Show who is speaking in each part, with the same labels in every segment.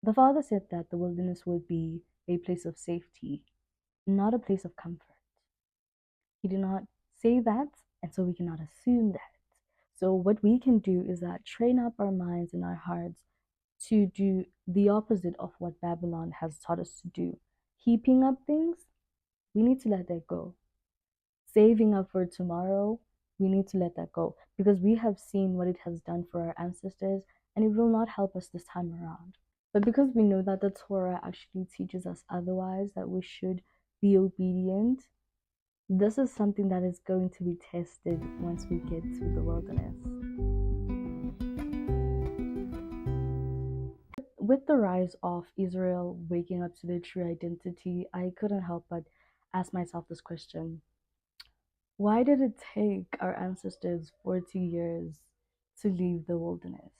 Speaker 1: The Father said that the wilderness would be a place of safety, not a place of comfort. He did not say that, and so we cannot assume that. So, what we can do is that train up our minds and our hearts to do the opposite of what Babylon has taught us to do. Heaping up things, we need to let that go. Saving up for tomorrow, we need to let that go because we have seen what it has done for our ancestors and it will not help us this time around. But because we know that the Torah actually teaches us otherwise, that we should be obedient, this is something that is going to be tested once we get to the wilderness. With the rise of Israel waking up to their true identity, I couldn't help but ask myself this question. Why did it take our ancestors 40 years to leave the wilderness?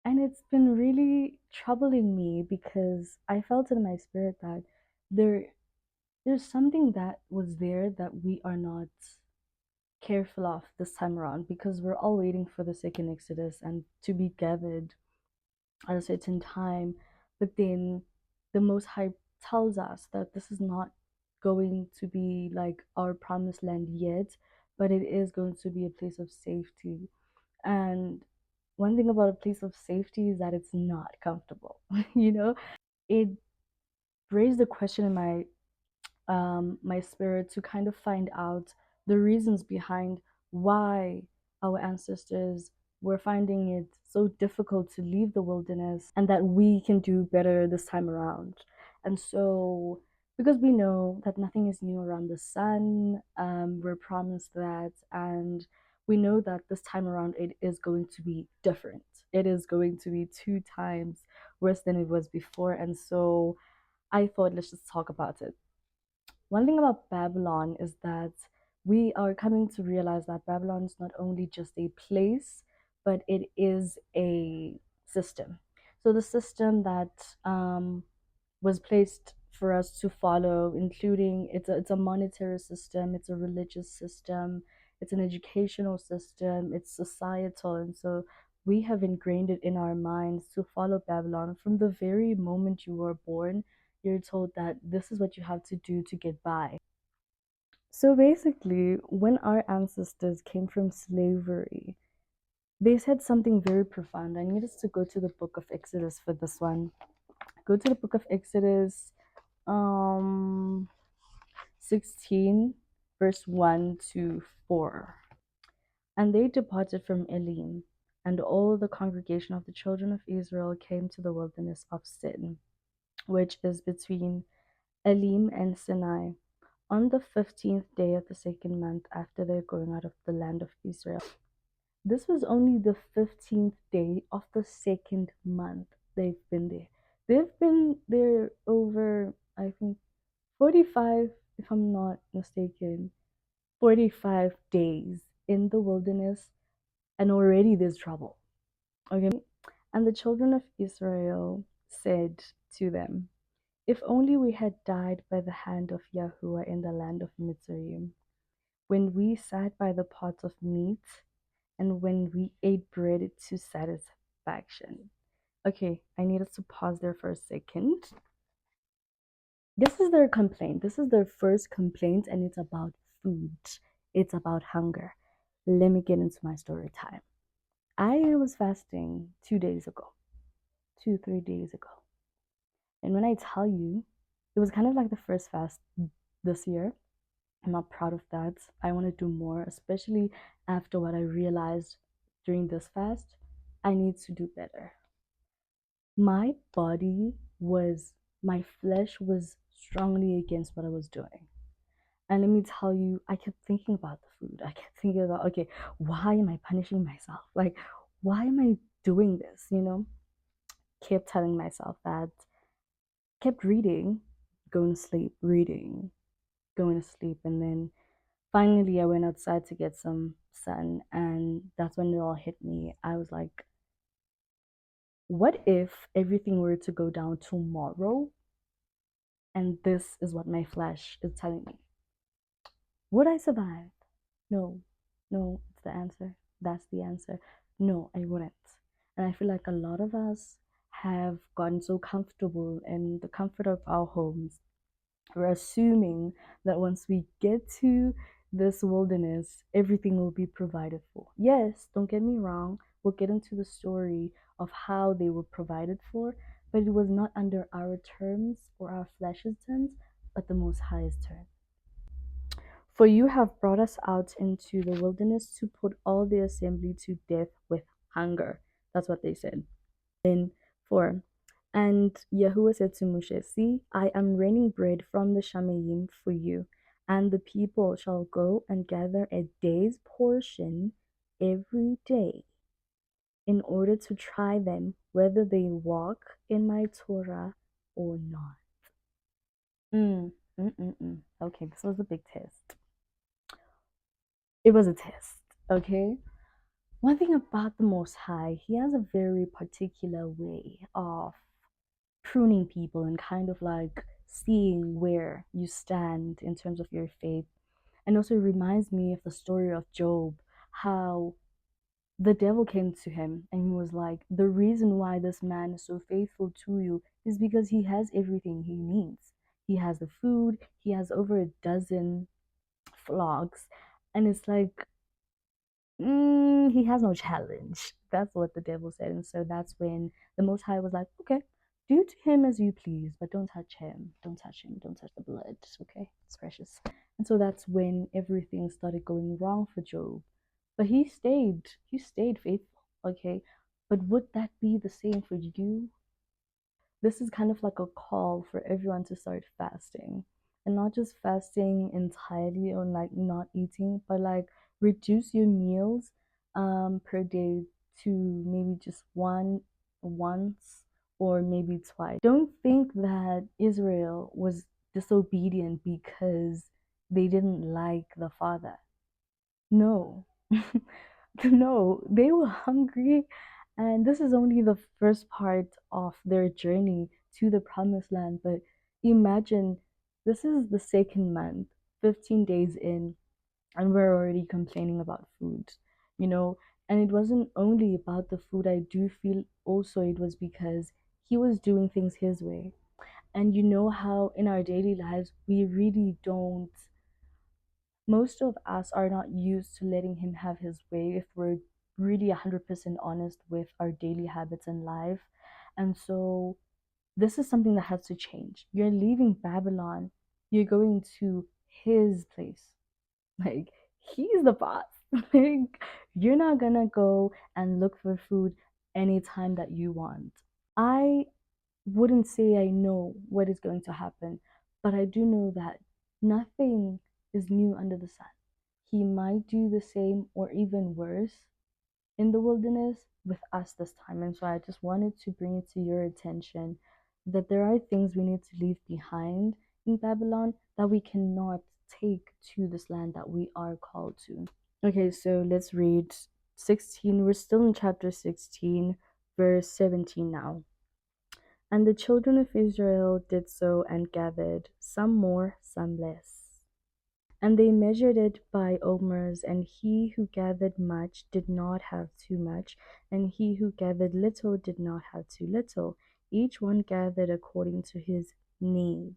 Speaker 1: And it's been really troubling me because I felt in my spirit that there's something that was there that we are not careful of this time around because we're all waiting for the second Exodus and to be gathered at a certain time. But then the Most High tells us that this is not going to be like our promised land yet, but it is going to be a place of safety. And one thing about a place of safety is that it's not comfortable. It raised the question in my spirit to kind of find out the reasons behind why our ancestors were finding it so difficult to leave the wilderness and that we can do better this time around. And so, because we know that nothing is new around the sun, we're promised that, and we know that this time around it is going to be different. It is going to be 2 times worse than it was before. And so, I thought, let's just talk about it. One thing about Babylon is that we are coming to realize that Babylon is not only just a place, but it is a system. So the system that was placed for us to follow, including it's a monetary system, it's a religious system, it's an educational system, it's societal, and so we have ingrained it in our minds to follow Babylon from the very moment you were born. You're told that this is what you have to do to get by. So basically, when our ancestors came from slavery, they said something very profound. I need us to go to the book of Exodus for this one. Go to the book of Exodus, um, 16, verse 1 to 4. And they departed from Elim, and all the congregation of the children of Israel came to the wilderness of Sin, which is between Elim and Sinai, on the 15th day of the second month after their going out of the land of Israel. This was only the 15th day of the second month they've been there. They've been there over, I think, 45, if I'm not mistaken, 45 days in the wilderness, and already there's trouble. Okay? And the children of Israel said to them, if only we had died by the hand of Yahuah in the land of Mitzrayim, when we sat by the pots of meat and when we ate bread to satisfaction. Okay, I need us to pause there for a second. This is their complaint. This is their first complaint, and it's about food. It's about hunger. Let me get into my story time. I was fasting 2 days ago, 3 days ago. And when I tell you, it was kind of like the first fast this year. I'm not proud of that. I want to do more, especially after what I realized during this fast. I need to do better. My flesh was strongly against what I was doing. And let me tell you, I kept thinking about the food. I kept thinking about, okay, why am I punishing myself? Like, why am I doing this? Kept telling myself that, kept reading, going to sleep, reading, going to sleep. And then finally, I went outside to get some sun. And that's when it all hit me. I was like, what if everything were to go down tomorrow? And this is what my flesh is telling me. Would I survive? No, it's the answer. That's the answer. No, I wouldn't. And I feel like a lot of us have gotten so comfortable in the comfort of our homes. We're assuming that once we get to this wilderness, everything will be provided for. Yes, don't get me wrong, we'll get into the story of how they were provided for, but it was not under our terms or our flesh's terms, but the Most High's terms. For you have brought us out into the wilderness to put all the assembly to death with hunger. That's what they said. In 4. And Yahuah said to Moshe, see, I am raining bread from the Shamayim for you, and the people shall go and gather a day's portion every day in order to try them whether they walk in my Torah or not. Okay, this was a big test. It was a test, okay? One thing about the Most High, he has a very particular way of pruning people and kind of like seeing where you stand in terms of your faith. And also it reminds me of the story of Job, how the devil came to him and he was like, the reason why this man is so faithful to you is because he has everything he needs. He has the food, he has over a dozen flocks, and it's like, he has no challenge. That's what the devil said. And so that's when the Most High was like, okay, do to him as you please, but don't touch him. Don't touch him. Don't touch the blood. Okay? It's precious. And so that's when everything started going wrong for Job. But he stayed faithful. Okay? But would that be the same for you? This is kind of like a call for everyone to start fasting, and not just fasting entirely or like not eating, but like reduce your meals per day to maybe just once or maybe twice. Don't think that Israel was disobedient because they didn't like the father. No. No, they were hungry, and this is only the first part of their journey to the promised land. But imagine this is the second month, 15 days in, and we're already complaining about food, you know. And it wasn't only about the food, I do feel also it was because he was doing things his way. And you know how in our daily lives, we really don't, most of us are not used to letting him have his way if we're really 100% honest with our daily habits in life. And so this is something that has to change. You're leaving Babylon, you're going to his place. Like, he's the boss. Like, you're not gonna go and look for food anytime that you want. I wouldn't say I know what is going to happen, but I do know that nothing is new under the sun. He might do the same or even worse in the wilderness with us this time. And so I just wanted to bring it to your attention that there are things we need to leave behind in Babylon that we cannot take to this land that we are called to. Okay, so let's read 16. We're still in chapter 16, verse 17 now. And the children of Israel did so and gathered, some more, some less. And they measured it by omers, and he who gathered much did not have too much, and he who gathered little did not have too little. Each one gathered according to his need.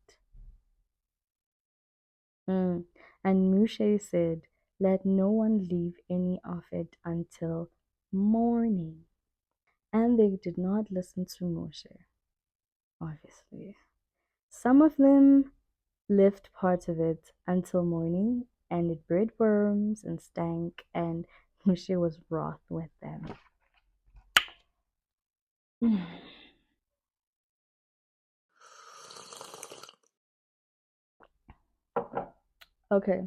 Speaker 1: And Moshe said, let no one leave any of it until morning. And they did not listen to Moshe, obviously. Some of them left part of it until morning, and it bred worms and stank, and Moshe was wroth with them. Okay,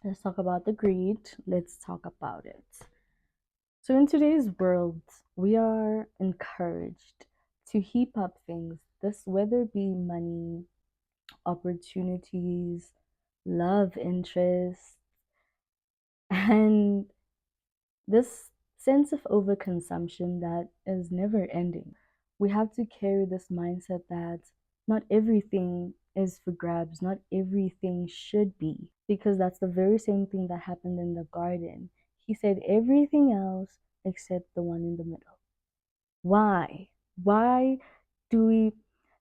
Speaker 1: let's talk about the greed. Let's talk about it. So, in today's world, we are encouraged to heap up things, this whether it be money, opportunities, love interests, and this sense of overconsumption that is never ending. We have to carry this mindset that not everything is for grabs, not everything should be, because that's the very same thing that happened in the garden. He said everything else except the one in the middle. Why? Why do we,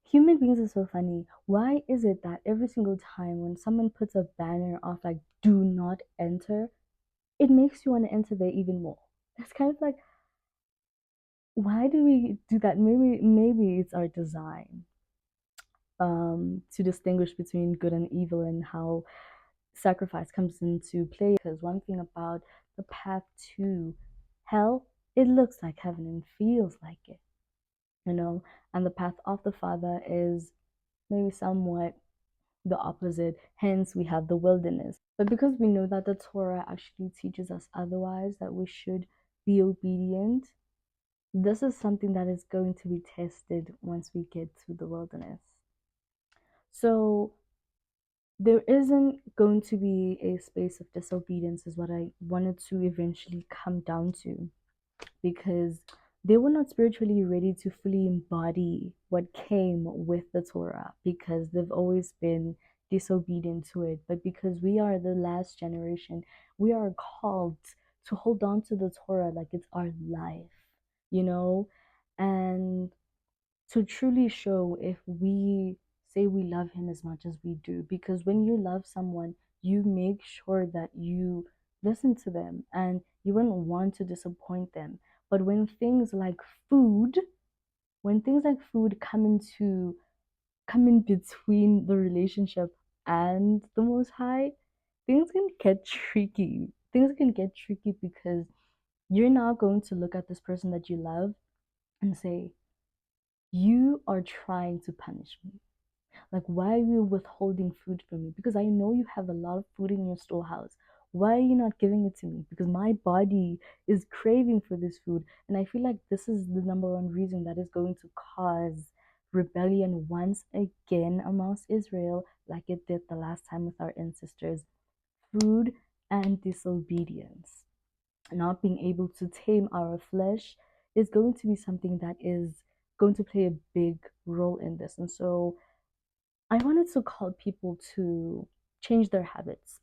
Speaker 1: human beings are so funny. Why is it that every single time when someone puts a banner of like, do not enter, it makes you want to enter there even more? It's kind of like, why do we do that? Maybe it's our design, to distinguish between good and evil and how sacrifice comes into play. Because one thing about the path to hell, it looks like heaven and feels like it, you know, and the path of the Father is maybe somewhat the opposite. Hence, we have the wilderness. But because we know that the Torah actually teaches us otherwise, that we should be obedient, this is something that is going to be tested once we get to the wilderness. So there isn't going to be a space of disobedience, is what I wanted to eventually come down to, because they were not spiritually ready to fully embody what came with the Torah, because they've always been disobedient to it. But because we are the last generation, we are called to hold on to the Torah like it's our life, you know, and to truly show if we say we love him as much as we do. Because when you love someone, you make sure that you listen to them and you wouldn't want to disappoint them. But when things like food come in between the relationship and the Most High, things can get tricky. Things can get tricky because you're now going to look at this person that you love and say, you are trying to punish me. Like, why are you withholding food from me? Because I know you have a lot of food in your storehouse. Why are you not giving it to me? Because my body is craving for this food. And I feel like this is the number one reason that is going to cause rebellion once again amongst Israel, like it did the last time with our ancestors. Food and disobedience. Not being able to tame our flesh is going to be something that is going to play a big role in this. And so I wanted to call people to change their habits,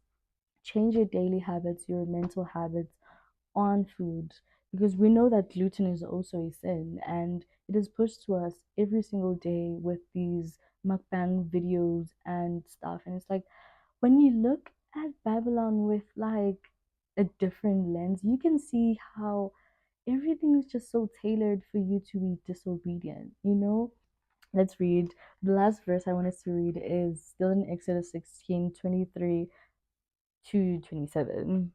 Speaker 1: change your daily habits, your mental habits on food, because we know that gluten is also a sin and it is pushed to us every single day with these mukbang videos and stuff. And it's like, when you look at Babylon with like a different lens, you can see how everything is just so tailored for you to be disobedient, you know? Let's read. The last verse I want us to read is still in Exodus 16:23 to 27.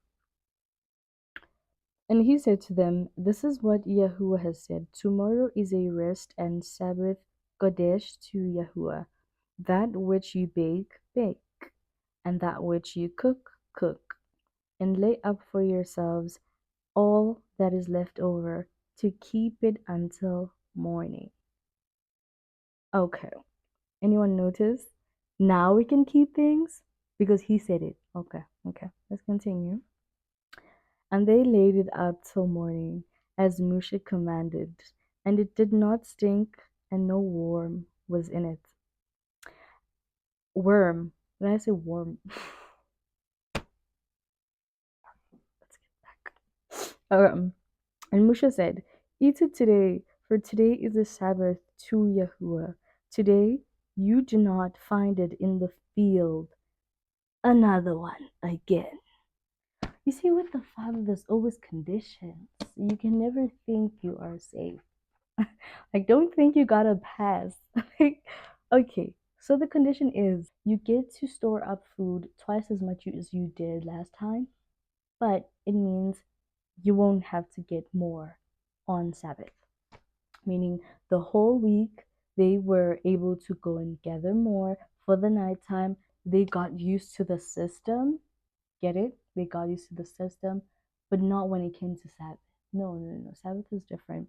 Speaker 1: And he said to them, this is what Yahuah has said. Tomorrow is a rest and Sabbath Kodesh to Yahuah. That which you bake, bake, and that which you cook, cook. And lay up for yourselves all that is left over to keep it until morning. Okay. Anyone notice? Now we can keep things because he said it. Okay, okay. Let's continue. And they laid it up till morning, as Moshe commanded, and it did not stink, and no worm was in it. Worm. When I say worm, let's get back. And Moshe said, eat it today, for today is the Sabbath to Yahuah. Today you do not find it in the field. Another one again. You see, with the Father, there's always conditions. You can never think you are safe. Like, don't think you got a pass. Like, okay, so the condition is you get to store up food twice as much as you did last time, but it means you won't have to get more on Sabbath. Meaning, the whole week they were able to go and gather more for the nighttime. They got used to the system. Get it? They got used to the system, but not when it came to Sabbath. No, no, no, no. Sabbath is different.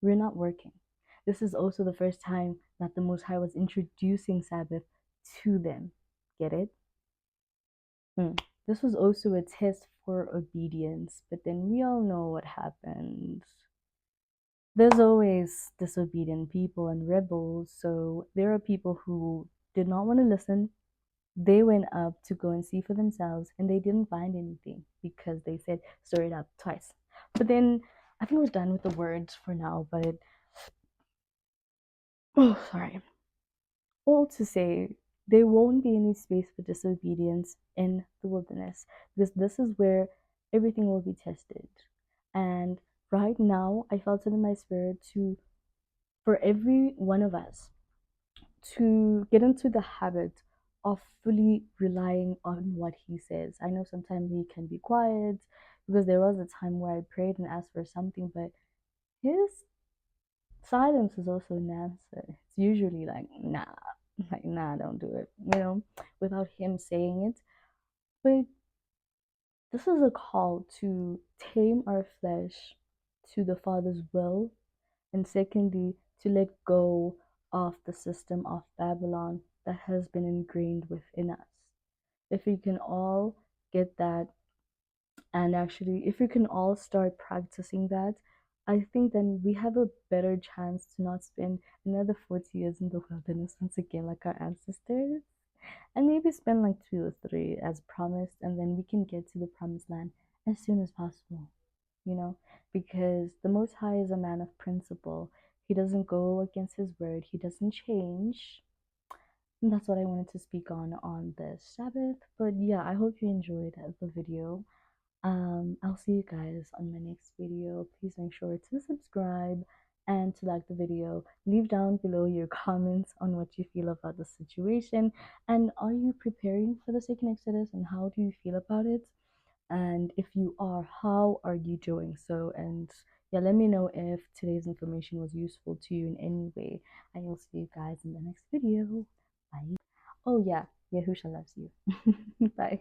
Speaker 1: We're not working. This is also the first time that the Most High was introducing Sabbath to them. Get it? This was also a test for obedience, but then we all know what happened. There's always disobedient people and rebels, so there are people who did not want to listen. They went up to go and see for themselves and they didn't find anything because they said stir it up twice. But then I think we're done with the words for now, but Oh, sorry. All to say, there won't be any space for disobedience in the wilderness because this is where everything will be tested. And right now, I felt it in my spirit to, for every one of us, to get into the habit of fully relying on what he says. I know sometimes he can be quiet because there was a time where I prayed and asked for something, but his silence is also an answer. It's usually like nah, don't do it, without him saying it. But this is a call to tame our flesh to the Father's will, and secondly, to let go of the system of Babylon that has been ingrained within us. If we can all get that, and actually, if we can all start practicing that, I think then we have a better chance to not spend another 40 years in the wilderness once again, like our ancestors, and maybe spend like 2 or 3 as promised, and then we can get to the promised land as soon as possible, you know, because the Most High is a man of principle. He doesn't go against his word, he doesn't change. And that's what I wanted to speak on this Sabbath. But yeah, I hope you enjoyed the video. I'll see you guys on my next video. Please make sure to subscribe and to like the video. Leave down below your comments on what you feel about the situation, and are you preparing for the second Exodus, and how do you feel about it? And if you are, how are you doing so? And yeah, let me know if today's information was useful to you in any way. I will see you guys in the next video. Bye. Oh yeah, Yahusha loves you. Bye.